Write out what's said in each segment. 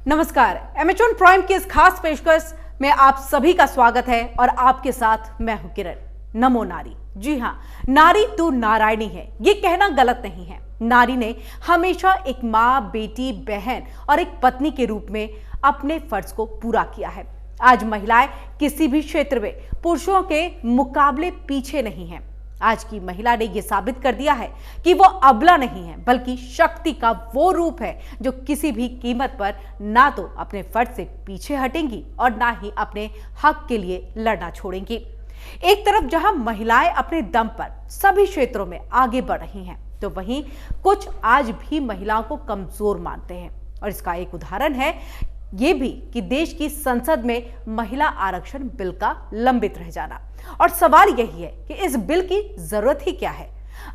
नमस्कार, Amazon prime की इस खास पेशकश में आप सभी का स्वागत है और आपके साथ मैं हूं किरण। नमो नारी। जी हां, नारी तू नारायणी है, ये कहना गलत नहीं है। नारी ने हमेशा एक माँ, बेटी, बहन और एक पत्नी के रूप में अपने फर्ज को पूरा किया है। आज महिलाएं किसी भी क्षेत्र में पुरुषों के मुकाबले पीछे नहीं हैं। आज की महिला ने यह साबित कर दिया है कि वो अबला नहीं है, बल्कि शक्ति का वो रूप है जो किसी भी कीमत पर ना तो अपने फर्ज से पीछे हटेंगी और ना ही अपने हक के लिए लड़ना छोड़ेंगी। एक तरफ जहां महिलाएं अपने दम पर सभी क्षेत्रों में आगे बढ़ रही हैं, तो वहीं कुछ आज भी महिलाओं को कमजोर मानते हैं। और इसका एक उदाहरण है ये भी कि देश की संसद में महिला आरक्षण बिल का लंबित रह जाना। और सवाल यही है कि इस बिल की जरूरत ही क्या है।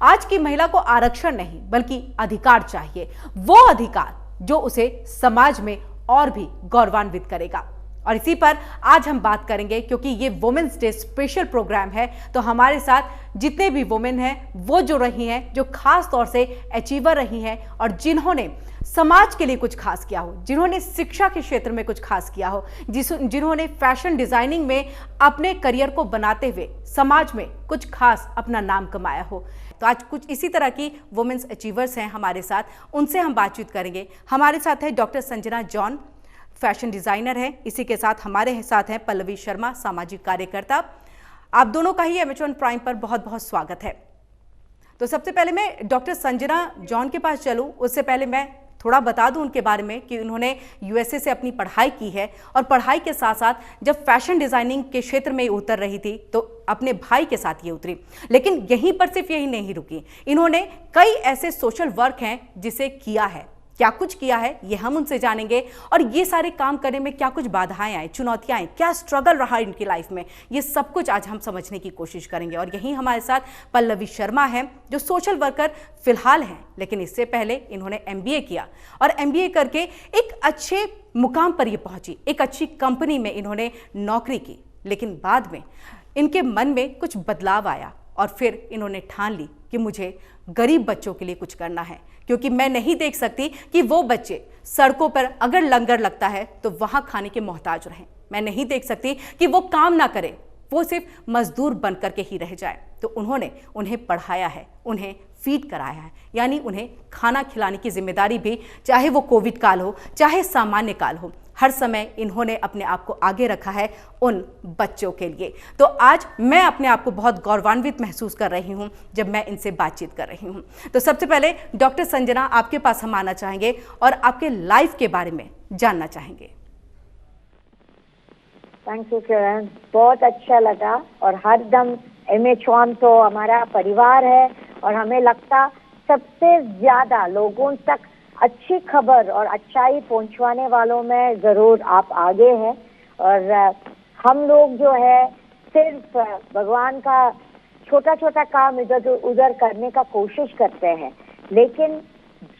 आज की महिला को आरक्षण नहीं बल्कि अधिकार चाहिए, वो अधिकार जो उसे समाज में और भी गौरवान्वित करेगा। और इसी पर आज हम बात करेंगे, क्योंकि ये वुमेन्स डे स्पेशल प्रोग्राम है। तो हमारे साथ जितने भी वुमेन हैं वो जो रही हैं, जो खास तौर से अचीवर रही हैं और जिन्होंने समाज के लिए कुछ खास किया हो, जिन्होंने शिक्षा के क्षेत्र में कुछ खास किया हो, जिन्होंने फैशन डिजाइनिंग में अपने करियर को बनाते हुए समाज में कुछ खास अपना नाम कमाया हो। तो आज कुछ इसी तरह की वुमेन्स अचीवर्स हैं हमारे साथ, उनसे हम बातचीत करेंगे। हमारे साथ है doctor Sanjana John, fashion designer है। इसी के साथ हमारे साथ हैं पल्लवी शर्मा, सामाजिक कार्यकर्ता। आप दोनों का ही एमेजॉन प्राइम पर बहुत बहुत स्वागत है। तो सबसे पहले मैं डॉक्टर संजना जॉन के पास चलूं, उससे पहले मैं थोड़ा बता दूं उनके बारे में कि उन्होंने यूएसए से अपनी पढ़ाई की है और पढ़ाई के साथ साथ जब फैशन डिजाइनिंग के क्षेत्र में उतर रही थी तो अपने भाई के साथ ये उतरी। लेकिन यहीं पर सिर्फ यही नहीं रुकी, इन्होंने कई ऐसे सोशल वर्क हैं जिसे किया है। क्या कुछ किया है ये हम उनसे जानेंगे, और ये सारे काम करने में क्या कुछ बाधाएं आई, चुनौतियां आई, क्या स्ट्रगल रहा इनकी लाइफ में, ये सब कुछ आज हम समझने की कोशिश करेंगे। और यहीं हमारे साथ पल्लवी शर्मा है जो सोशल वर्कर फिलहाल हैं, लेकिन इससे पहले इन्होंने एमबीए किया और एमबीए करके एक अच्छे मुकाम पर ये पहुंची, एक अच्छी कंपनी में इन्होंने नौकरी की। लेकिन बाद में इनके मन में कुछ बदलाव आया और फिर इन्होंने ठान ली कि मुझे गरीब बच्चों के लिए कुछ करना है, क्योंकि मैं नहीं देख सकती कि वो बच्चे सड़कों पर अगर लंगर लगता है तो वहां खाने के मोहताज रहें। मैं नहीं देख सकती कि वो काम ना करे, वो सिर्फ मजदूर बन करके ही रह जाए। तो उन्होंने उन्हें पढ़ाया है, उन्हें फीड कराया है, यानी उन्हें खाना खिलाने की जिम्मेदारी भी, चाहे वो कोविड काल हो चाहे सामान्य काल हो, हर समय इन्होंने अपने आप को आगे रखा है उन बच्चों के लिए। तो आज मैं अपने आप को बहुत गौरवान्वित महसूस कर रही हूं जब मैं इनसे बातचीत कर रही हूं। तो सबसे पहले डॉक्टर संजना, आपके पास हम आना चाहेंगे और आपके लाइफ के बारे में जानना चाहेंगे। थैंक यू किरण, बहुत अच्छा लगा। और हरदम एमेजॉन तो हमारा परिवार है और हमें लगता सबसे ज्यादा लोगों तक अच्छी खबर और अच्छाई पहुंचवाने वालों में जरूर आप आगे हैं। और हम लोग जो है सिर्फ भगवान का छोटा छोटा काम इधर उधर करने का कोशिश करते हैं, लेकिन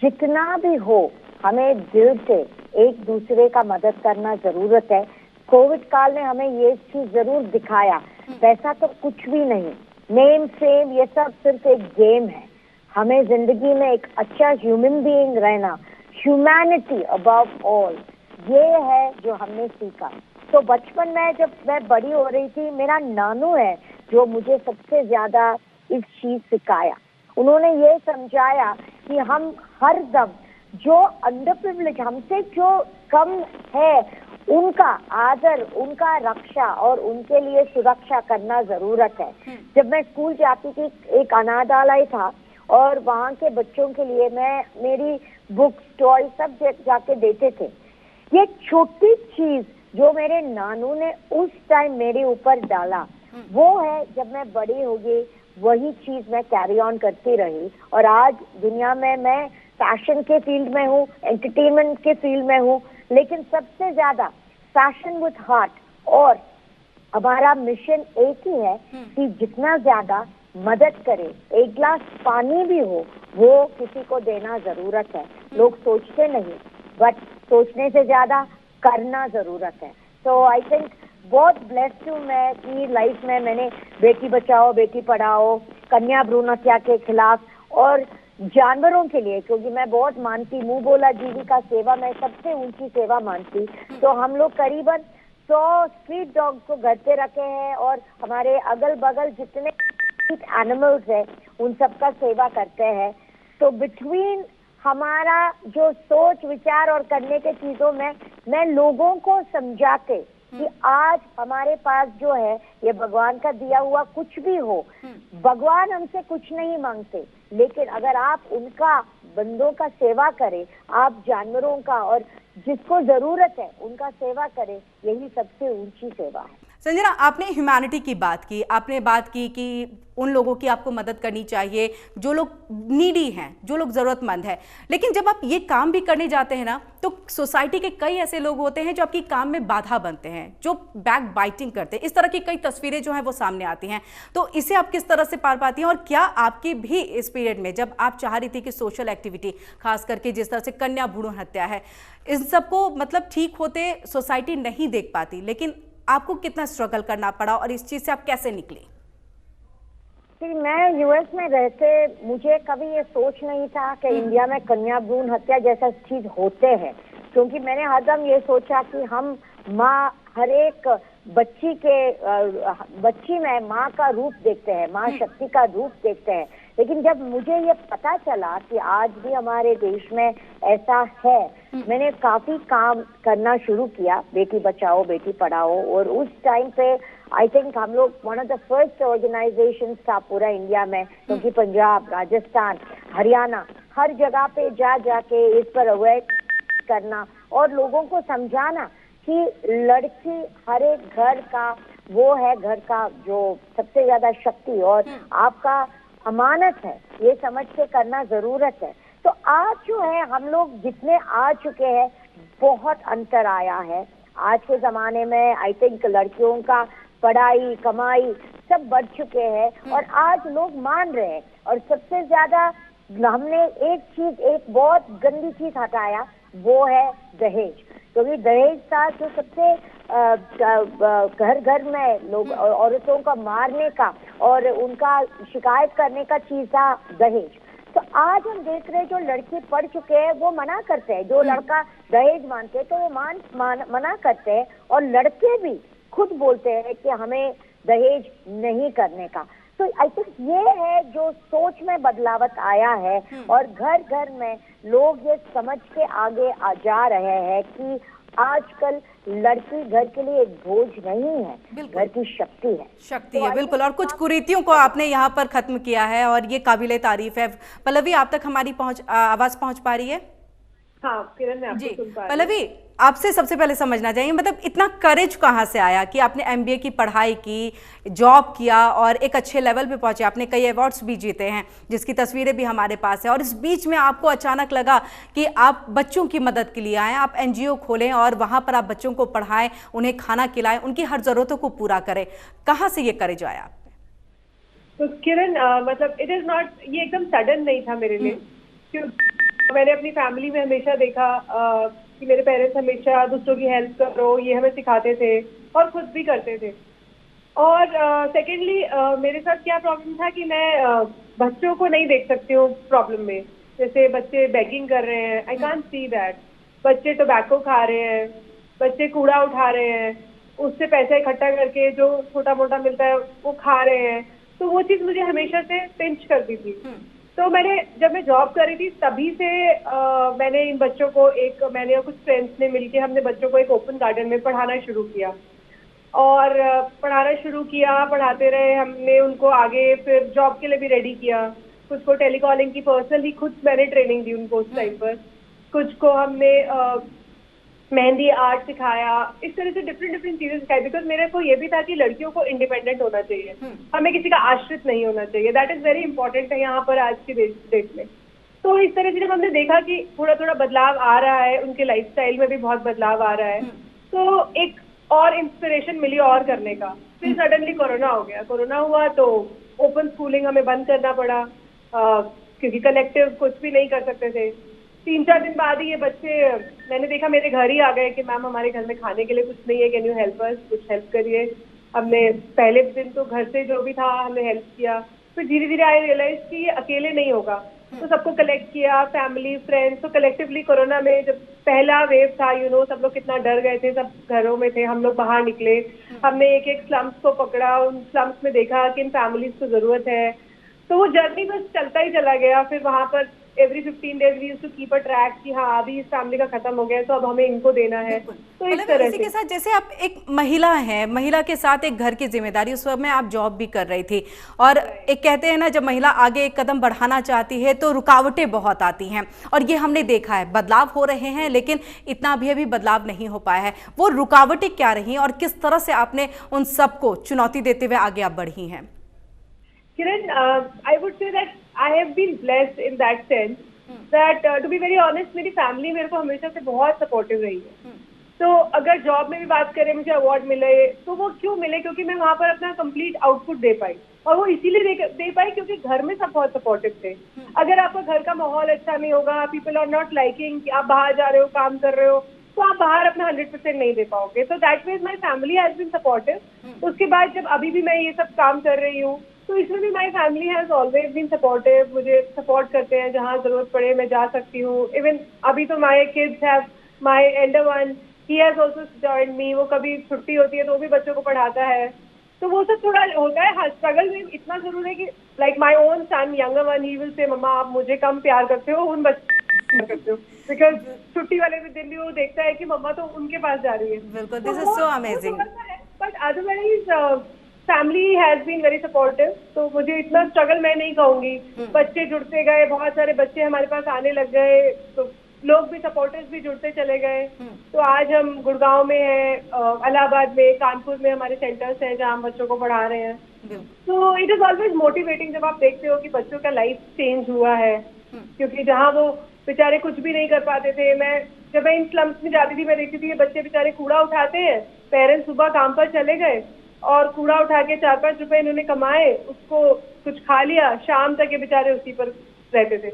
जितना भी हो हमें दिल से एक दूसरे का मदद करना जरूरत है। कोविड काल ने हमें ये चीज जरूर दिखाया, पैसा तो कुछ भी नहीं, नेम फेम ये सब सिर्फ एक गेम है। हमें जिंदगी में एक अच्छा ह्यूमन बीइंग रहना, ह्यूमैनिटी अबव ऑल, ये है जो हमने सीखा। तो बचपन में जब मैं बड़ी हो रही थी, मेरा नानू है जो मुझे सबसे ज्यादा इस चीज सिखाया। उन्होंने ये समझाया कि हम हर दम जो अंडर प्रिविलेज, हमसे जो कम है, उनका आदर, उनका रक्षा और उनके लिए सुरक्षा करना जरूरत है। जब मैं स्कूल जाती थी, एक अनाथालय था और वहाँ के बच्चों के लिए मैं मेरी बुक्स, टॉय सब जाके देते थे। ये छोटी चीज जो मेरे नानू ने उस टाइम मेरे ऊपर डाला, वो है जब मैं बड़ी हो गई वही चीज मैं कैरी ऑन करती रही। और आज दुनिया में मैं फैशन के फील्ड में हूँ, एंटरटेनमेंट के फील्ड में हूँ, लेकिन सबसे ज्यादा फैशन विद हार्ट। और हमारा मिशन एक ही है कि जितना ज्यादा मदद करे, एक गिलास पानी भी हो वो किसी को देना जरूरत है। लोग सोचते नहीं, बट सोचने से ज्यादा करना जरूरत है। तो आई थिंक बहुत ब्लेस्ड हूँ मैं कि लाइफ में मैंने बेटी बचाओ बेटी पढ़ाओ, कन्या भ्रूण हत्या के खिलाफ और जानवरों के लिए, क्योंकि मैं बहुत मानती मुंह बोला जीविका सेवा में सबसे ऊंची सेवा मानती, तो हम लोग करीबन 100 स्ट्रीट डॉग्स को घर पे रखे हैं और हमारे अगल बगल जितने एनिमल्स है उन सबका सेवा करते हैं। तो बिटवीन हमारा जो सोच विचार और करने के चीजों में मैं लोगों को समझा के कि आज हमारे पास जो है ये भगवान का दिया हुआ कुछ भी हो, भगवान हमसे कुछ नहीं मांगते, लेकिन अगर आप उनका बंदों का सेवा करें, आप जानवरों का और जिसको जरूरत है उनका सेवा करें, यही सबसे ऊंची सेवा है। संजना, आपने ह्यूमैनिटी की बात की, आपने बात की कि उन लोगों की आपको मदद करनी चाहिए जो लोग नीडी हैं, जो लोग ज़रूरतमंद हैं, लेकिन जब आप ये काम भी करने जाते हैं ना, तो सोसाइटी के कई ऐसे लोग होते हैं जो आपकी काम में बाधा बनते हैं, जो बैक बाइटिंग करते हैं। इस तरह की कई तस्वीरें जो हैं वो सामने आती हैं, तो इसे आप किस तरह से पार पाती हैं? और क्या आपकी भी इस पीरियड में जब आप चाह रही थी कि सोशल एक्टिविटी, खास करके जिस तरह से कन्या भ्रूण हत्या है, इन सबको मतलब ठीक होते सोसाइटी नहीं देख पाती, लेकिन आपको कितना स्ट्रगल करना पड़ा और इस चीज से आप कैसे निकली? मैं यूएस में रहते मुझे कभी ये सोच नहीं था कि इंडिया में कन्या भ्रूण हत्या जैसा चीज होते हैं, क्योंकि मैंने हरदम ये सोचा कि हम माँ हर एक बच्ची में माँ का रूप देखते हैं, माँ शक्ति का रूप देखते हैं। लेकिन जब मुझे ये पता चला कि आज भी हमारे देश में ऐसा है, मैंने काफी काम करना शुरू किया, बेटी बचाओ बेटी पढ़ाओ। और उस टाइम पे आई थिंक हम लोग one of the first organisation था पूरा इंडिया में, क्योंकि पंजाब, राजस्थान, हरियाणा हर जगह पे जाके इस पर अवेयर करना और लोगों को समझाना कि लड़की हर एक घर का वो है, घर का जो सबसे ज्यादा शक्ति और आपका अमानत है, ये समझ के करना जरूरत है। तो आज जो है हम लोग जितने आ चुके हैं, बहुत अंतर आया है। आज के जमाने में आई थिंक लड़कियों का पढ़ाई कमाई सब बढ़ चुके हैं और आज लोग मान रहे हैं। और सबसे ज्यादा हमने एक बहुत गंदी चीज हटाया, वो है दहेज। क्योंकि दहेज था जो सबसे घर घर में लोग औरतों का मारने का और उनका शिकायत करने का चीज था दहेज। तो आज हम देख रहे हैं जो लड़के पढ़ चुके हैं वो मना करते हैं, जो लड़का दहेज मानते हैं तो वो मना करते हैं, और लड़के भी खुद बोलते हैं कि हमें दहेज नहीं करने का। तो आई थिंक ये है जो सोच में बदलावट आया है और घर घर में लोग ये समझ के आगे जा रहे हैं कि आजकल लड़की घर के लिए एक बोझ नहीं है, घर की शक्ति है। शक्ति है, बिल्कुल। और कुछ कुरीतियों को आपने यहाँ पर खत्म किया है और ये काबिले तारीफ है। पल्लवी, आप तक हमारी आवाज पहुंच पा रही है? हाँ किरण, मैं आपको सुन पा रही हूं। पल्लवी, आपसे सबसे पहले समझना चाहिए, मतलब इतना करेज कहाँ से आया कि आपने एमबीए की पढ़ाई की, जॉब किया और एक अच्छे लेवल पे पहुंचे, आपने कई अवार्ड्स भी जीते हैं जिसकी तस्वीरें भी हमारे पास है, और इस बीच में आपको अचानक लगा कि आप बच्चों की मदद के लिए आएँ, आप एनजीओ खोलें और वहाँ पर आप बच्चों को पढ़ाएं, उन्हें खाना खिलाएं, उनकी हर ज़रूरतों को पूरा करें। कहाँ से ये करेज आया आप पे? तो किरण, मतलब इट इज़ नॉट, ये एकदम सडन नहीं था मेरे लिए, क्योंकि मैंने अपनी फैमिली में हमेशा देखा कि मेरे पेरेंट्स हमेशा दूसरों की हेल्प करो ये हमें सिखाते थे और खुद भी करते थे। और सेकेंडली मेरे साथ क्या प्रॉब्लम था कि मैं बच्चों को नहीं देख सकती हूँ प्रॉब्लम में। जैसे बच्चे बेगिंग कर रहे हैं, आई कांट सी दैट। बच्चे टोबैको खा रहे हैं, बच्चे कूड़ा उठा रहे हैं, उससे पैसा इकट्ठा करके जो छोटा मोटा मिलता है वो खा रहे हैं। तो वो चीज़ मुझे हमेशा से पिंच करती थी। तो जब मैं जॉब कर रही थी तभी से मैंने इन बच्चों को मैंने और कुछ फ्रेंड्स ने मिलके हमने बच्चों को एक ओपन गार्डन में पढ़ाना शुरू किया और पढ़ाते रहे। हमने उनको आगे फिर जॉब के लिए भी रेडी किया। कुछ को टेलीकॉलिंग की पर्सनली खुद मैंने ट्रेनिंग दी उनको उस टाइम पर। कुछ को हमने मेहंदी आर्ट सिखाया। इस तरह से डिफरेंट चीजें सिखाई, बिकॉज मेरे को ये भी था कि लड़कियों को इंडिपेंडेंट होना चाहिए, हमें किसी का आश्रित नहीं होना चाहिए। दैट इज वेरी इंपॉर्टेंट है यहाँ पर आज की डेट में। तो इस तरह से जब हमने देखा कि थोड़ा बदलाव आ रहा है, उनके लाइफस्टाइल में भी बहुत बदलाव आ रहा है, तो एक और इंस्पिरेशन मिली और करने का। फिर सडनली कोरोना हो गया। कोरोना हुआ तो ओपन स्कूलिंग हमें बंद करना पड़ा, क्योंकि कलेक्टिव कुछ भी नहीं कर सकते थे। 3-4 दिन बाद ही ये बच्चे, मैंने देखा मेरे घर ही आ गए कि मैम हमारे घर में खाने के लिए कुछ नहीं है, कैन यू हेल्प अस, कुछ हेल्प करिए। हमने पहले दिन तो घर से जो भी था हमने हेल्प किया। फिर धीरे धीरे आई रियलाइज कि ये अकेले नहीं होगा, तो सबको कलेक्ट किया, फैमिली फ्रेंड्स। तो कलेक्टिवली कोरोना में जब पहला वेव था, सब लोग कितना डर गए थे, सब घरों में थे, हम लोग बाहर निकले, हमने एक एक स्लम्स को पकड़ा, उन स्लम्स में देखा कि इन फैमिलीज को जरूरत है। तो वो जर्नी बस चलता ही चला गया। फिर वहां पर every 15 days we used to keep a track कि हाँ अभी इस फैमिली का खत्म हो गया तो अब हमें इनको देना है। तो इस मतलब तरह इसी के साथ, जैसे आप एक महिला हैं, महिला के साथ एक घर की जिम्मेदारी, उस वक्त में आप जॉब भी कर रही थी, और एक कहते हैं ना, जब महिला आगे एक कदम बढ़ाना चाहती है तो रुकावटें बहुत आती हैं, और ये हमने देखा है। बदलाव हो रहे हैं लेकिन इतना अभी बदलाव नहीं हो पाया है। वो रुकावटें क्या रही और किस तरह से आपने उन सबको चुनौती देते हुए आगे आप बढ़ी हैं? Kiran, I would say that I have been blessed in that sense that to be very honest, मेरी फैमिली मेरे को हमेशा से बहुत सपोर्टिव रही है। तो अगर जॉब में भी बात करें, मुझे अवार्ड मिले तो वो क्यों मिले, क्योंकि मैं वहाँ पर अपना कंप्लीट आउटपुट दे पाई, और वो इसीलिए दे पाई क्योंकि घर में सब बहुत सपोर्टिव थे। अगर आपका घर का माहौल अच्छा नहीं होगा, पीपल आर नॉट लाइकिंग कि आप बाहर जा रहे हो, काम कर रहे हो, तो आप बाहर अपना 100% नहीं दे पाओगे। तो that means my family has been supportive. उसके बाद जब अभी भी मैं ये सब काम कर रही हूँ तो इसमें भी my family has always been supportive. मुझे सपोर्ट करते हैं, जहाँ जरूरत पड़े मैं जा सकती हूँ। इवन अभी तो my kids have, my elder one he has also joined me. वो कभी छुट्टी होती है तो वो भी बच्चों को पढ़ाता है। तो वो सब थोड़ा होता है। हाँ, स्ट्रगल में इतना जरूर है कि like my own son, younger one, he will say mamma आप मुझे कम प्यार करते हो, उन बच्चों करते हो, बिकॉज छुट्टी वाले दिन भी वो देखता है कि मम्मा तो उनके पास जा रही है। बिल्कुल, this is so amazing. But otherwise family has been very supportive. तो मुझे इतना स्ट्रगल मैं नहीं कहूंगी। बच्चे जुड़ते गए, बहुत सारे बच्चे हमारे पास आने लग गए, तो लोग भी, सपोर्टर्स भी जुड़ते चले गए। तो आज हम गुड़गांव में हैं, इलाहाबाद में, कानपुर में हमारे सेंटर्स हैं जहाँ हम बच्चों को पढ़ा रहे हैं। तो इट इज ऑलवेज मोटिवेटिंग जब आप देखते हो कि बच्चों का लाइफ चेंज हुआ है, क्योंकि जहाँ वो बेचारे कुछ भी नहीं कर पाते थे। जब मैं इन स्लम्स में जाती थी, मैं देखती थी ये बच्चे बेचारे कूड़ा उठाते हैं, पेरेंट्स सुबह काम पर चले गए और कूड़ा उठा के 4-5 रुपए इन्होंने कमाए, उसको कुछ खा लिया, शाम तक ये बेचारे उसी पर रहते थे।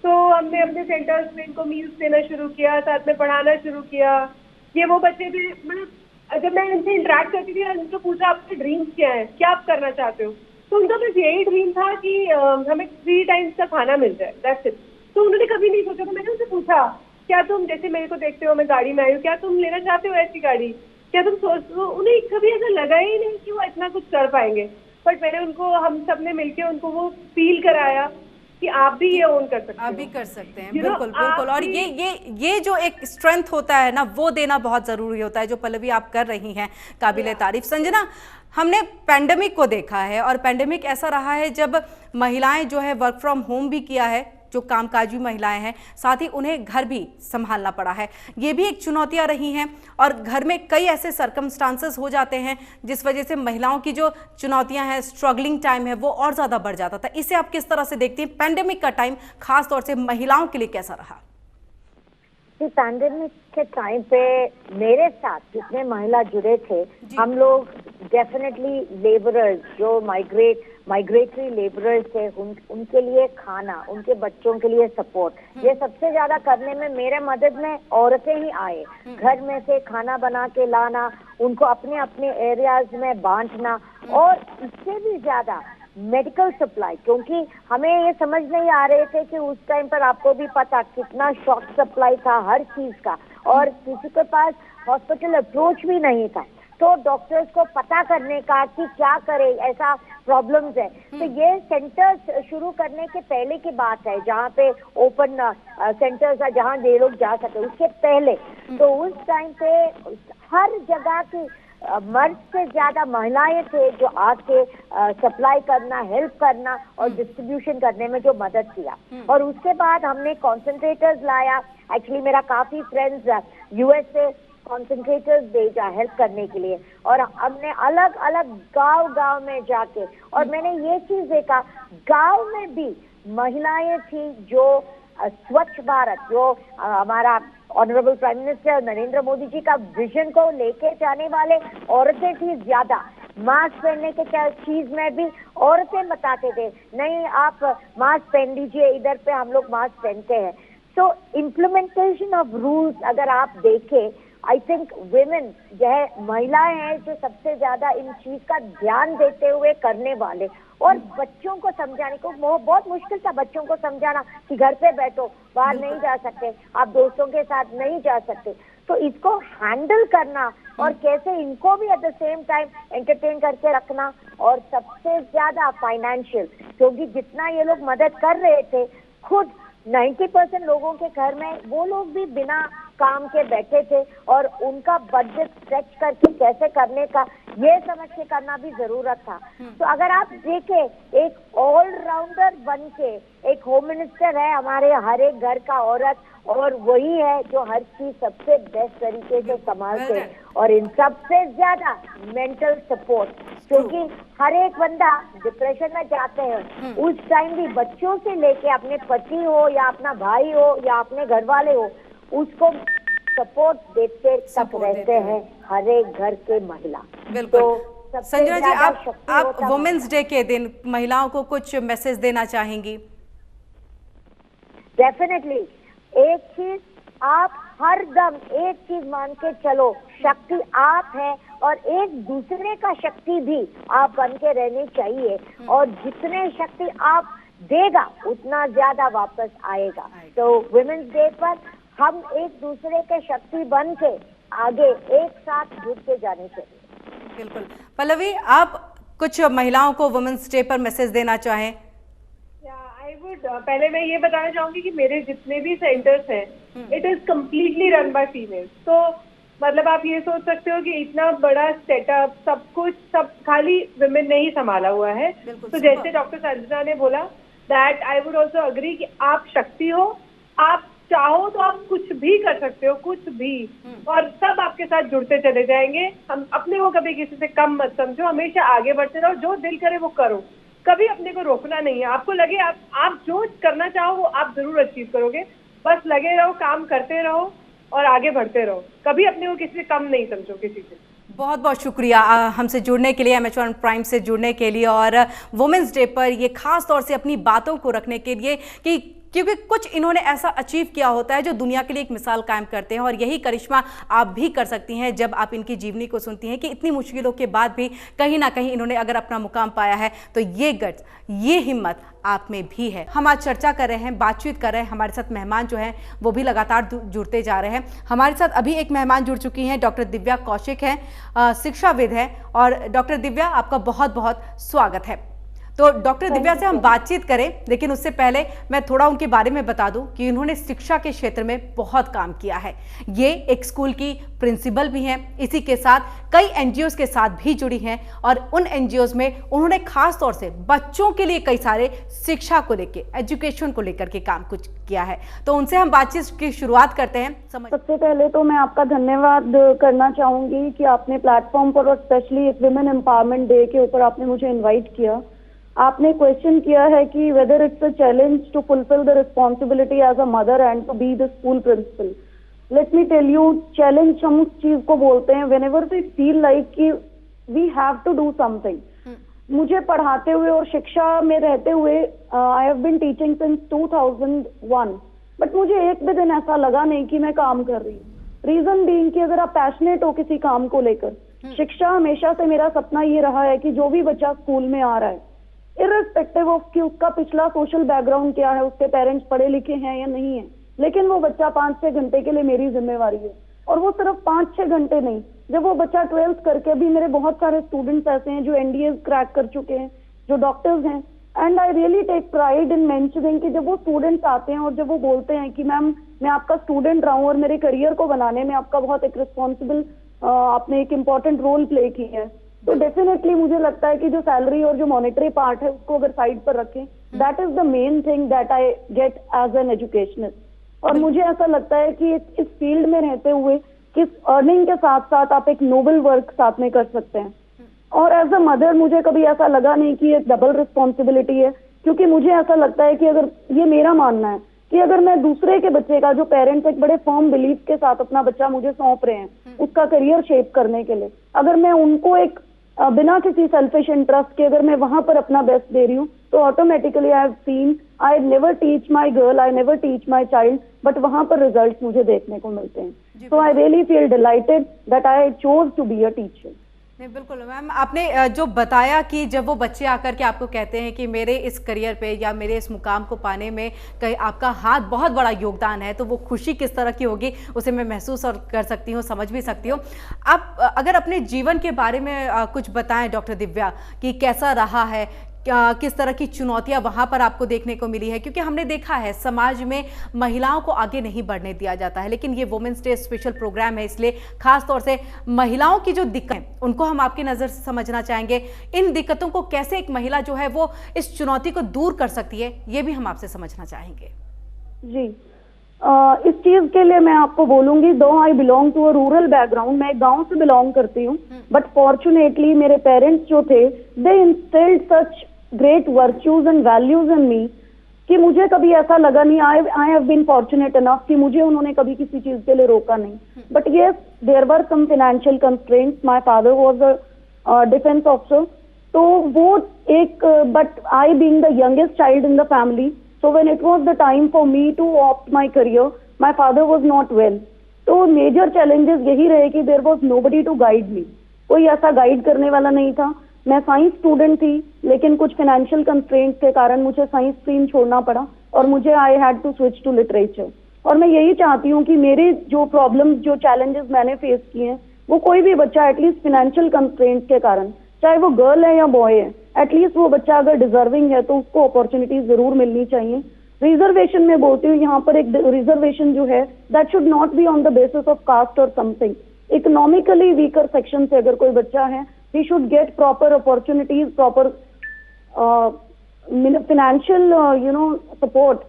तो हमने अपने सेंटर्स में इनको मील्स देना शुरू किया, साथ में पढ़ाना शुरू किया। ये वो बच्चे भी, मतलब जब मैं इनसे इंटरेक्ट करती थी, उनको पूछा आपके ड्रीम्स क्या है, क्या आप करना चाहते हो, तो उनका बस यही ड्रीम था कि हमें 3 टाइम्स का खाना मिल जाए, दैट्स इट। तो उन्होंने कभी नहीं सोचा। तो मैंने उनसे पूछा, क्या तुम, जैसे मेरे को देखते हो मैं गाड़ी में आई हूँ, क्या तुम लेना चाहते हो ऐसी गाड़ी, क्या तुम सोच, उन्हें कभी ऐसा लगा ही नहीं कि वो इतना कुछ कर पाएंगे। बट मैंने उनको, हम सब ने मिलकर उनको वो फील कराया कि आप भी ये ओन कर सकते हैं, आप भी कर सकते हैं। बिल्कुल बिल्कुल। और ये जो एक स्ट्रेंथ होता है ना, वो देना बहुत जरूरी होता है, जो पल्लवी आप कर रही हैं, काबिले तारीफ। संजना, हमने पैंडेमिक को देखा है, और पैंडेमिक ऐसा रहा है जब महिलाएं जो है वर्क फ्रॉम होम भी किया है, जो कामकाजी महिलाएं हैं, साथ ही उन्हें घर भी संभालना पड़ा है। ये भी एक चुनौतियां रही हैं, और घर में कई ऐसे सर्कमस्टांसेस हो जाते हैं जिस वजह से महिलाओं की जो चुनौतियां हैं, स्ट्रगलिंग टाइम है, वो और ज़्यादा बढ़ जाता था। इसे आप किस तरह से देखती हैं? पैंडेमिक का टाइम खास तौर से महिलाओं के लिए कैसा रहा? पैंडेमिक के टाइम पे मेरे साथ जितने महिला जुड़े थे, हम लोग डेफिनेटली लेबरर्स, जो माइग्रेटरी लेबरर्स थे, उनके लिए खाना, उनके बच्चों के लिए सपोर्ट, ये सबसे ज्यादा करने में मेरे मदद में औरतें ही आए। घर में से खाना बना के लाना, उनको अपने अपने एरियाज में बांटना, और इससे भी ज्यादा मेडिकल सप्लाई, क्योंकि हमें ये समझ नहीं आ रहे थे कि उस टाइम पर, आपको भी पता, कितना शॉर्ट सप्लाई था हर चीज का, और किसी के पास हॉस्पिटल अप्रोच भी नहीं था। तो डॉक्टर्स को पता करने का कि क्या करे, ऐसा प्रॉब्लम्स है। तो ये सेंटर्स शुरू करने के पहले की बात है, जहाँ पे ओपन सेंटर्स है जहाँ ये लोग जा सके, उसके पहले। तो उस टाइम पे हर जगह की मर्द से ज्यादा महिलाएं थे जो आके सप्लाई करना, हेल्प करना और डिस्ट्रीब्यूशन करने में जो मदद किया। और उसके बाद हमने कॉन्सेंट्रेटर्स लाया। एक्चुअली मेरा काफी फ्रेंड्स यूएस से कॉन्सेंट्रेटर्स भेजा हेल्प करने के लिए, और हमने अलग अलग गांव में जाके, और मैंने ये चीज देखा, गांव में भी महिलाएं थी जो स्वच्छ भारत, जो हमारा honourable prime minister Narendra Modi ji का विजन को लेके जाने वाले औरतें थी ज्यादा। मास्क पहनने के चीज में भी औरतें बताते थे, नहीं आप मास्क पहन लीजिए, इधर पे हम लोग मास्क पहनते हैं। तो इम्प्लीमेंटेशन ऑफ रूल्स अगर आप देखें, आई थिंक विमेन जो है, महिलाएं हैं जो सबसे ज्यादा इन चीज का ध्यान देते हुए करने वाले। और बच्चों को समझाने को बहुत मुश्किल था, बच्चों को समझाना कि घर पे बैठो, बाहर नहीं जा सकते, आप दोस्तों के साथ नहीं जा सकते। तो इसको हैंडल करना और कैसे इनको भी at the same time entertain करके रखना, और सबसे ज्यादा फाइनेंशियल, क्योंकि जितना ये लोग मदद कर रहे थे, खुद 90% लोगों के घर में वो लोग भी बिना काम के बैठे थे और उनका बजट स्ट्रेच करके कैसे करने का ये समझ के करना भी जरूरत था। तो अगर आप देखें, एक ऑलराउंडर बन के एक होम मिनिस्टर है हमारे हर एक घर का औरत, और वही है जो हर चीज सबसे बेस्ट तरीके से संभालते, और इन सबसे ज्यादा मेंटल सपोर्ट, क्योंकि हर एक बंदा डिप्रेशन में जाते हैं, उस टाइम भी बच्चों से लेके अपने पति हो या अपना भाई हो या अपने घर वाले हो, उसको सपोर्ट देते तक रहते हैं हर एक घर के महिला। बिल्कुल। तो संजना जी, आप वुमेन्स डे के दिन महिलाओं को कुछ मैसेज देना चाहेंगी? डेफिनेटली एक चीज आप हर दम एक चीज मान के चलो, शक्ति आप है और एक दूसरे का शक्ति भी आप बन के रहनी चाहिए, और जितने शक्ति आप देगा उतना ज्यादा वापस आएगा। तो वुमेन्स डे पर हम एक दूसरे के शक्ति बन के आगे एक साथ जुड़ते जाने चाहिए। बिल्कुल। पल्लवी, आप कुछ महिलाओं को वुमेन्स डे पर मैसेज देना चाहें? पहले मैं ये बताना चाहूंगी कि मेरे जितने भी सेंटर्स हैं, it is completely run by females. तो मतलब आप ये सोच सकते हो कि इतना बड़ा सेटअप, सब कुछ, सब खाली विमेन ने ही संभाला हुआ है। तो जैसे डॉक्टर संजना ने बोला, that I would also agree कि आप शक्ति हो, आप चाहो तो आप कुछ भी कर सकते हो, कुछ भी, और सब आपके साथ जुड़ते चले जाएंगे। हम अपने को कभी किसी से कम मत समझो, हमेशा आगे बढ़ते रहो, जो दिल करे वो करो, कभी अपने को रोकना नहीं है। आपको लगे आप जो करना चाहो वो आप जरूर अचीव करोगे, बस लगे रहो, काम करते रहो और आगे बढ़ते रहो, कभी अपने को किसी से कम नहीं समझो किसी से। बहुत बहुत शुक्रिया हमसे जुड़ने के लिए, MH1 प्राइम से जुड़ने के लिए, और वुमेन्स डे पर ये खास तौर से अपनी बातों को रखने के लिए कि क्योंकि कुछ इन्होंने ऐसा अचीव किया होता है जो दुनिया के लिए एक मिसाल कायम करते हैं, और यही करिश्मा आप भी कर सकती हैं जब आप इनकी जीवनी को सुनती हैं कि इतनी मुश्किलों के बाद भी कहीं ना कहीं इन्होंने अगर अपना मुकाम पाया है, तो ये गट्स, ये हिम्मत आप में भी है। हम आज चर्चा कर रहे हैं, बातचीत कर रहे हैं, हमारे साथ मेहमान जो हैं वो भी लगातार जुड़ते जा रहे हैं। हमारे साथ अभी एक मेहमान जुड़ चुकी हैं, डॉक्टर दिव्या कौशिक हैं, शिक्षाविद हैं, और डॉक्टर दिव्या, आपका बहुत बहुत स्वागत है। तो डॉक्टर दिव्या से हम बातचीत करें, लेकिन उससे पहले मैं थोड़ा उनके बारे में बता दूं कि इन्होंने शिक्षा के क्षेत्र में बहुत काम किया है। ये एक स्कूल की प्रिंसिपल भी हैं, इसी के साथ कई एनजीओज के साथ भी जुड़ी हैं, और उन एनजीओज में उन्होंने खास तौर से बच्चों के लिए कई सारे शिक्षा को लेकर, एजुकेशन को लेकर के काम कुछ किया है। तो उनसे हम बातचीत की शुरुआत करते हैं। सबसे पहले तो मैं आपका धन्यवाद करना चाहूंगी कि आपने प्लेटफॉर्म पर, और स्पेशली एक वुमेन एम्पावरमेंट डे के ऊपर आपने मुझे इन्वाइट किया। आपने क्वेश्चन किया है कि whether it's a challenge to fulfil the responsibility as a mother and to be the school principal. Let me tell you, challenge हम उस चीज को बोलते हैं व्हेनेवर वी फील लाइक कि we have to do something. मुझे पढ़ाते हुए और शिक्षा में रहते हुए I have been teaching since 2001, but मुझे एक भी दिन ऐसा लगा नहीं कि मैं काम कर रही हूँ। रीजन बीइंग कि अगर आप पैशनेट हो किसी काम को लेकर, शिक्षा हमेशा से मेरा सपना ये रहा है कि जो भी बच्चा स्कूल में आ रहा है, इर्रिस्पेक्टिव ऑफ कि उसका पिछला सोशल बैकग्राउंड क्या है, उसके पेरेंट्स पढ़े लिखे हैं या नहीं है, लेकिन वो बच्चा 5-6 घंटे के लिए मेरी जिम्मेवारी है। और वो सिर्फ 5-6 घंटे नहीं, जब वो बच्चा 12th करके भी, मेरे बहुत सारे स्टूडेंट्स ऐसे हैं जो NDA क्रैक कर चुके हैं, जो डॉक्टर्स हैं, and I really take pride in mentioning कि जब वो स्टूडेंट्स आते हैं और जब वो बोलते हैं कि मैम मैं आपका स्टूडेंट रहा हूँ और मेरे करियर को बनाने में आपका बहुत एक रिस्पॉन्सिबल, आपने एक इम्पॉर्टेंट रोल प्ले किया है, तो डेफिनेटली मुझे लगता है कि जो सैलरी और जो मॉनेटरी पार्ट है उसको अगर साइड पर रखें, that is the main thing that I get as an educationist. और मुझे ऐसा लगता है कि इस फील्ड में रहते हुए कि अर्निंग के साथ साथ आप एक नोबल वर्क साथ में कर सकते हैं। और एज अ मदर मुझे कभी ऐसा लगा नहीं कि एक डबल रिस्पॉन्सिबिलिटी है, क्योंकि मुझे ऐसा लगता है कि अगर, ये मेरा मानना है कि अगर मैं दूसरे के बच्चे का, जो पेरेंट्स एक बड़े फर्म बिलीफ के साथ अपना बच्चा मुझे सौंप रहे हैं उसका करियर शेप करने के लिए, अगर मैं उनको एक बिना किसी सेल्फिश इंटरेस्ट के अगर मैं वहां पर अपना बेस्ट दे रही हूँ, तो automatically I have seen, I never teach my girl, I never teach my child, but वहां पर रिजल्ट मुझे देखने को मिलते हैं। So I really feel delighted that I chose to be a teacher. नहीं बिल्कुल मैम, आपने जो बताया कि जब वो बच्चे आकर के आपको कहते हैं कि मेरे इस करियर पे या मेरे इस मुकाम को पाने में कहीं आपका हाथ बहुत बड़ा योगदान है, तो वो खुशी किस तरह की होगी उसे मैं महसूस और कर सकती हूँ, समझ भी सकती हूँ। आप अगर अपने जीवन के बारे में कुछ बताएं डॉक्टर दिव्या कि कैसा रहा है, किस तरह की चुनौतियां वहां पर आपको देखने को मिली है, क्योंकि हमने देखा है समाज में महिलाओं को आगे नहीं बढ़ने दिया जाता है, लेकिन ये वुमेन्स डे स्पेशल प्रोग्राम है, इसलिए खास तौर से महिलाओं की जो दिक्कतें उनको हम आपकी नजर से समझना चाहेंगे। इन दिक्कतों को कैसे एक महिला जो है वो इस चुनौती को दूर कर सकती है, ये भी हम आपसे समझना चाहेंगे। जी, इस चीज के लिए मैं आपको बोलूंगी, though I belong to a rural background, मैं गांव से बिलोंग करती हूँ, बट फॉर्चुनेटली मेरे पेरेंट्स जो थे they instilled such great virtues and values in me कि मुझे कभी ऐसा लगा नहीं, I have been fortunate enough कि मुझे उन्होंने कभी किसी चीज के लिए रोका नहीं। But yes, there were some financial constraints, my father was a defence officer, तो वो एक, but I being the youngest child in the family, so when it was the time for me to opt my career, my father was not well, तो major challenges यही रहे कि there was nobody to guide me, कोई ऐसा guide करने वाला नहीं था। मैं साइंस स्टूडेंट थी, लेकिन कुछ फाइनेंशियल कंस्ट्रेंट्स के कारण मुझे साइंस स्ट्रीम छोड़ना पड़ा और मुझे I had to switch to literature. और मैं यही चाहती हूँ कि मेरे जो प्रॉब्लम्स, जो चैलेंजेस मैंने फेस किए हैं, वो कोई भी बच्चा एटलीस्ट फाइनेंशियल कंस्ट्रेंट्स के कारण, चाहे वो गर्ल है या बॉय है, एटलीस्ट वो बच्चा अगर डिजर्विंग है तो उसको अपॉर्चुनिटीज जरूर मिलनी चाहिए। रिजर्वेशन में बोलती हूँ, यहाँ पर एक रिजर्वेशन जो है that should not be on the basis of caste और समथिंग। इकोनॉमिकली वीकर सेक्शन से अगर कोई बच्चा है, he should get proper opportunities, proper financial support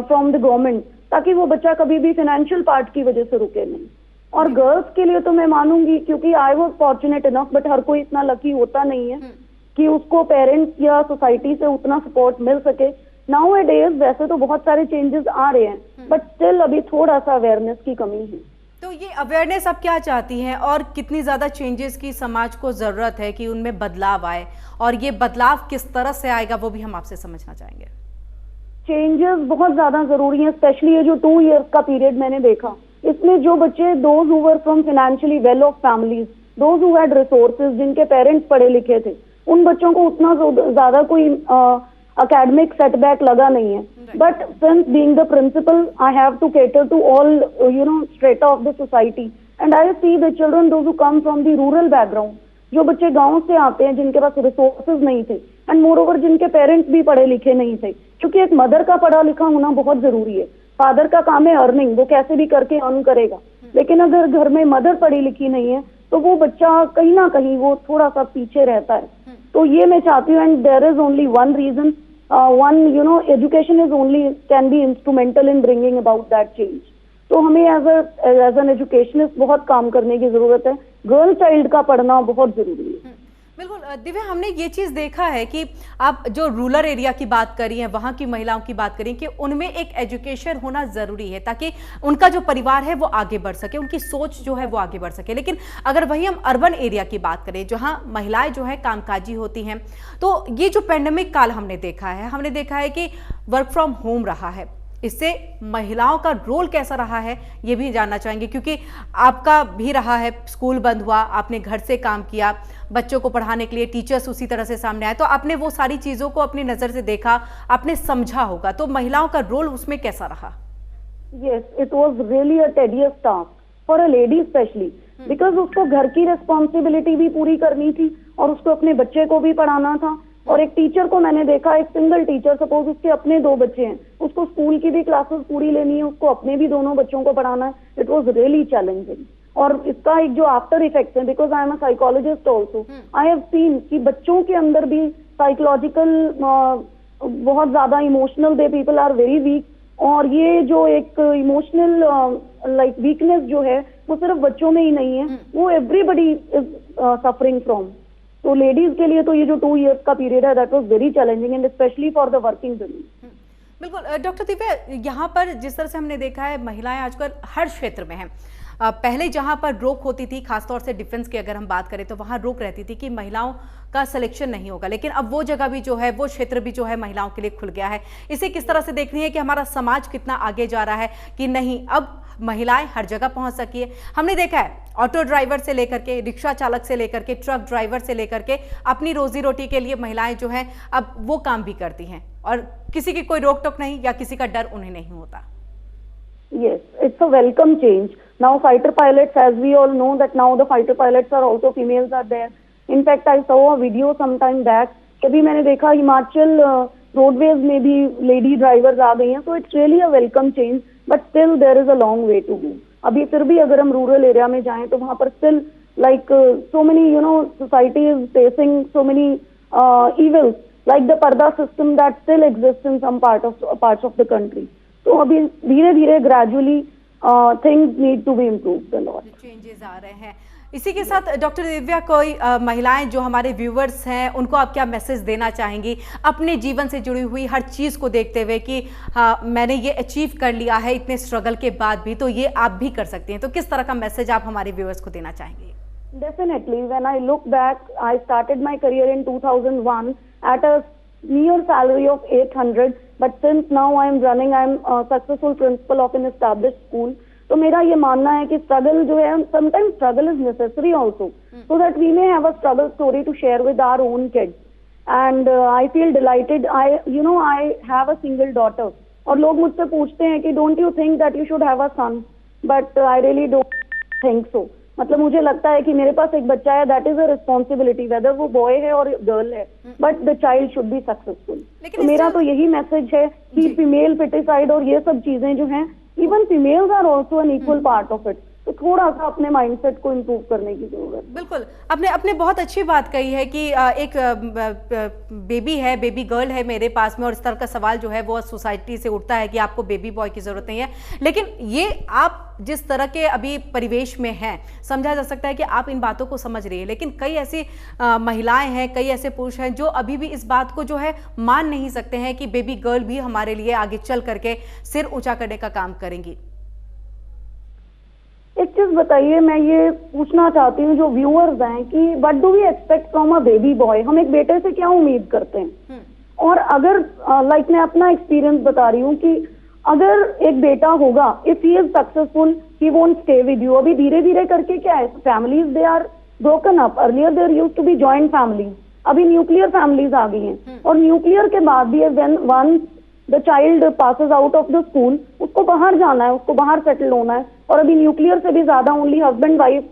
from the government, ताकि वो बच्चा कभी भी फाइनेंशियल पार्ट की वजह से रुके नहीं। और गर्ल्स के लिए तो मैं मानूंगी, क्योंकि I was fortunate enough, but हर कोई इतना लकी होता नहीं है कि उसको पेरेंट्स या सोसाइटी से उतना सपोर्ट मिल सके। नाउ ए डेज वैसे तो बहुत सारे चेंजेस आ रहे हैं, बट स्टिल अभी थोड़ा सा अवेयरनेस की कमी है। तो ये अवेयरनेस आप क्या चाहती हैं और कितनी ज़्यादा चेंजेस की समाज को ज़रूरत है कि उनमें बदलाव आए, और ये बदलाव किस तरह से आएगा वो भी हम आपसे समझना चाहेंगे। चेंजेस बहुत ज़्यादा ज़रूरी हैं, स्पेशली ये जो 2 इयर्स का पीरियड मैंने देखा, इसमें जो बच्चे those who were from financially well of families, those who had resources, जिनके पेरेंट्स पढ़े लिखे थे, उन बच्चों को उतना ज़्यादा कोई academic setback लगा नहीं है। But since being the principal, I have to cater to all strata of the society, and I see the children those who come from the rural background, जो बच्चे गांव से आते हैं, जिनके पास रिसोर्सेज नहीं थे, एंड मोर ओवर जिनके पेरेंट्स भी पढ़े लिखे नहीं थे, क्योंकि एक मदर का पढ़ा लिखा होना बहुत जरूरी है। फादर का काम है अर्निंग, वो कैसे भी करके अर्न करेगा, लेकिन अगर घर में मदर पढ़ी लिखी नहीं है तो वो बच्चा कहीं ना कहीं वो थोड़ा सा पीछे रहता है। तो ये मैं चाहती हूँ, and there is only one reason, education is only can be instrumental in bringing about that change. तो हमें एज एन एजुकेशनिस्ट बहुत काम करने की जरूरत है। गर्ल चाइल्ड का पढ़ना बहुत जरूरी है। बिल्कुल दिव्या, हमने ये चीज़ देखा है कि आप जो रूरल एरिया की बात करी है, वहाँ की महिलाओं की बात करें कि उनमें एक एजुकेशन होना ज़रूरी है ताकि उनका जो परिवार है वो आगे बढ़ सके, उनकी सोच जो है वो आगे बढ़ सके। लेकिन अगर वही हम अर्बन एरिया की बात करें, जहाँ महिलाएं जो है कामकाजी होती हैं, तो ये जो पैंडेमिक काल हमने देखा है कि वर्क फ्रॉम होम रहा है, इससे महिलाओं का रोल कैसा रहा है ये भी जानना चाहेंगे, क्योंकि आपका भी रहा है, स्कूल बंद हुआ, आपने घर से काम किया, बच्चों को पढ़ाने के लिए टीचर्स उसी तरह से सामने आए, तो आपने वो सारी चीज़ों को अपनी नज़र से देखा, आपने समझा होगा, तो महिलाओं का रोल उसमें कैसा रहा? Yes, it was really a tedious task for a lady especially, because उसको घर की रिस्पॉन्सिबिलिटी भी पूरी करनी थी और उसको अपने बच्चे को भी पढ़ाना था। और एक टीचर को मैंने देखा, एक सिंगल टीचर, सपोज उसके अपने 2 बच्चे हैं, उसको स्कूल की भी क्लासेस पूरी लेनी है, उसको अपने भी दोनों बच्चों को पढ़ाना है। It was really challenging. और इसका एक जो आफ्टर इफेक्ट्स है, because I am a psychologist also, I have seen कि बच्चों के अंदर भी साइकोलॉजिकल बहुत ज्यादा emotional, they people are very weak, और ये जो एक इमोशनल लाइक वीकनेस जो है वो सिर्फ बच्चों में ही नहीं है, वो एवरीबडी इज सफरिंग फ्रॉम। तो लेडीज के लिए तो ये जो 2 इयर्स का पीरियड है, that was very challenging and specially for the working women. बिल्कुल डॉक्टर दिव्या, यहाँ पर जिस तरह से हमने देखा है, महिलाएं आजकल हर क्षेत्र में हैं, पहले जहां पर रोक होती थी, खासतौर से डिफेंस की अगर हम बात करें तो वहां रोक रहती थी कि महिलाओं का सिलेक्शन नहीं होगा, लेकिन अब वो जगह भी जो है, वो क्षेत्र भी जो है महिलाओं के लिए खुल गया है। इसे किस तरह से देखनी है कि हमारा समाज कितना आगे जा रहा है कि नहीं, अब महिलाएं हर जगह पहुंच सकी है। हमने देखा है ऑटो ड्राइवर से लेकर के, रिक्शा चालक से लेकर के, ट्रक ड्राइवर से लेकर के, अपनी रोजी रोटी के लिए महिलाएं जो हैं अब वो काम भी करती हैं और किसी की कोई रोक टोक नहीं या किसी का डर उन्हें नहीं होता। Yes, it's a welcome change. Now fighter pilots, as we all know that now the fighter pilots are also females are there. In fact, I saw a video sometime back. कभी मैंने देखा हिमाचल रोडवेज में भी lady drivers आ गई हैं, so it's really a welcome change. But still there is a long way to go. अभी फिर भी अगर हम रूरल एरिया में जाएं तो वहाँ पर still like so many society is facing so many evils like the parda system that still exists in some parts of the country. तो अभी धीरे धीरे gradually things need to be improved a lot, changes आ रहे हैं। इसी के साथ डॉक्टर दिव्या, कोई महिलाएं जो हमारे व्यूवर्स हैं उनको आप क्या मैसेज देना चाहेंगी अपने जीवन से जुड़ी हुई हर चीज़ को देखते हुए कि मैंने ये अचीव कर लिया है इतने स्ट्रगल के बाद भी, तो ये आप भी कर सकती हैं, तो किस तरह का मैसेज आप हमारे व्यूवर्स को देना चाहेंगे? Definitely, when I look back, I started my career in 2001 at a mere salary of 800, but since now I am running, I am a successful principal of an established school. तो मेरा ये मानना है कि struggle जो है, sometimes struggle is necessary also, so that we may have a struggle story to share with our own kids. And I feel delighted. I have a single daughter. और लोग मुझसे पूछते हैं कि don't you think that you should have a son? But I really don't think so. मतलब मुझे लगता है कि मेरे पास एक बच्चा है, that is a responsibility, whether वो बॉय है और गर्ल है, but the child should be successful. तो मेरा तो यही मैसेज है कि फीमेल फेटिसाइड और ये सब चीजें जो हैं, even females are also an equal part of it. तो थोड़ा सा अपने माइंडसेट को इम्प्रूव करने की जरूरत है। बिल्कुल, आपने बहुत अच्छी बात कही है कि एक बेबी है, बेबी गर्ल है मेरे पास में, और इस तरह का सवाल जो है वो सोसाइटी से उठता है कि आपको बेबी बॉय की जरूरत नहीं है, लेकिन ये आप जिस तरह के अभी परिवेश में हैं, समझा जा सकता है कि आप इन बातों को समझ रही है, लेकिन कई ऐसी महिलाएं हैं, कई ऐसे पुरुष हैं जो अभी भी इस बात को जो है मान नहीं सकते हैं कि बेबी गर्ल भी हमारे लिए आगे चल करके सिर ऊंचा करने का काम करेंगी। एक चीज बताइए, मैं ये पूछना चाहती हूँ जो व्यूअर्स हैं कि what do we expect from a baby boy? हम एक बेटे से क्या उम्मीद करते हैं? और अगर लाइक मैं अपना एक्सपीरियंस बता रही हूँ कि अगर एक बेटा होगा, if he is successful he won't stay with you. अभी धीरे धीरे करके क्या है, families they are broken up. Earlier there used to be joint families, अभी न्यूक्लियर फैमिलीज आ गई हैं। और न्यूक्लियर के बाद भी when once the child passes out of the school, उसको बाहर जाना है, उसको बाहर सेटल होना है, और अभी न्यूक्लियर से भी ज्यादा only husband wife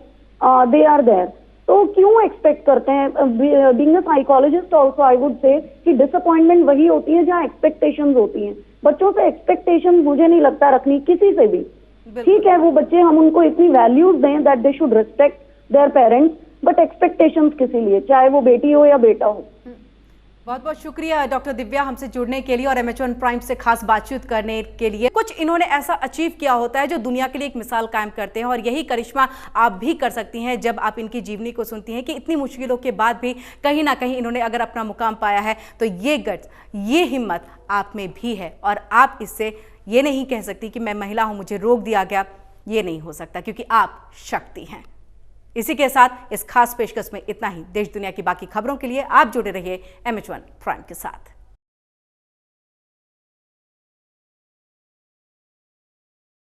they are there. तो क्यों एक्सपेक्ट करते हैं? Being a psychologist also I would say कि डिसअपॉइंटमेंट वही होती है जहाँ एक्सपेक्टेशंस होती हैं। बच्चों से एक्सपेक्टेशंस मुझे नहीं लगता रखनी किसी से भी। ठीक है, वो बच्चे हम उनको इतनी वैल्यूज दें that they should respect their parents, but expectations किसी लिए, चाहे वो बेटी हो या बेटा हो। बहुत बहुत शुक्रिया डॉक्टर दिव्या हमसे जुड़ने के लिए और MH1 प्राइम से खास बातचीत करने के लिए। कुछ इन्होंने ऐसा अचीव किया होता है जो दुनिया के लिए एक मिसाल कायम करते हैं, और यही करिश्मा आप भी कर सकती हैं जब आप इनकी जीवनी को सुनती हैं कि इतनी मुश्किलों के बाद भी कहीं ना कहीं इन्होंने अगर अपना मुकाम पाया है, तो ये गट्स, ये हिम्मत आप में भी है, और आप इससे ये नहीं कह सकती कि मैं महिला हूं, मुझे रोक दिया गया। ये नहीं हो सकता, क्योंकि आप शक्ति हैं। इसी के साथ इस खास पेशकश में इतना ही। देश दुनिया की बाकी खबरों के लिए आप जुड़े रहिए MH1 प्राइम के साथ।